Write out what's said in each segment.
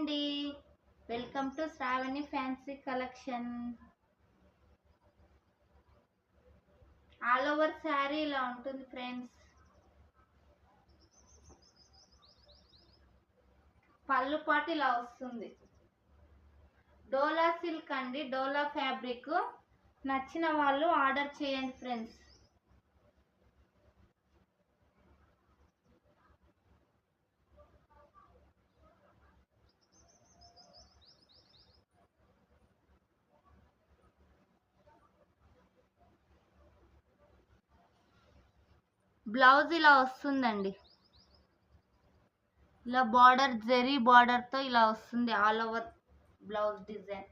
అండి, welcome to Shravani fancy collection. All over sari ఇలా ఉంటుంది ఫ్రెండ్స్. పళ్ళు పాటు ఇలా వస్తుంది. డోలా సిల్క్ అండి, డోలా ఫ్యాబ్రిక్. నచ్చిన వాళ్ళు ఆర్డర్ చేయండి ఫ్రెండ్స్. బ్లౌజ్ ఇలా వస్తుందండి. ఇలా బార్డర్ జెరీ బార్డర్ తో ఇలా వస్తుంది ఆల్ ఓవర్ బ్లౌజ్ డిజైన్.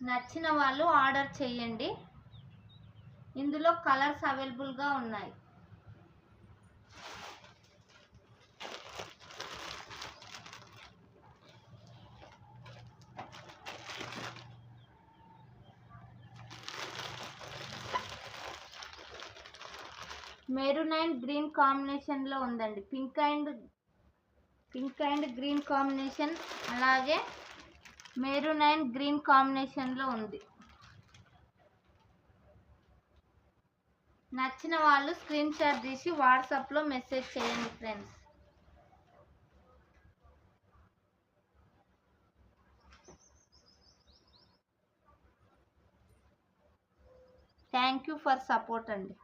నచ్చిన వాళ్ళు ఆర్డర్ చేయండి. ఇందులో కలర్స్ అవైలబుల్గా ఉన్నాయి. మెరూన్ అండ్ గ్రీన్ కాంబినేషన్లో ఉందండి. పింక్ అండ్ గ్రీన్ కాంబినేషన్, అలాగే మెరూన్ అండ్ గ్రీన్ కాంబినేషన్లో ఉంది. నచ్చిన వాళ్ళు స్క్రీన్ షాట్ తీసి వాట్సాప్లో మెసేజ్ చేయండి friends. Thank you for support అండి.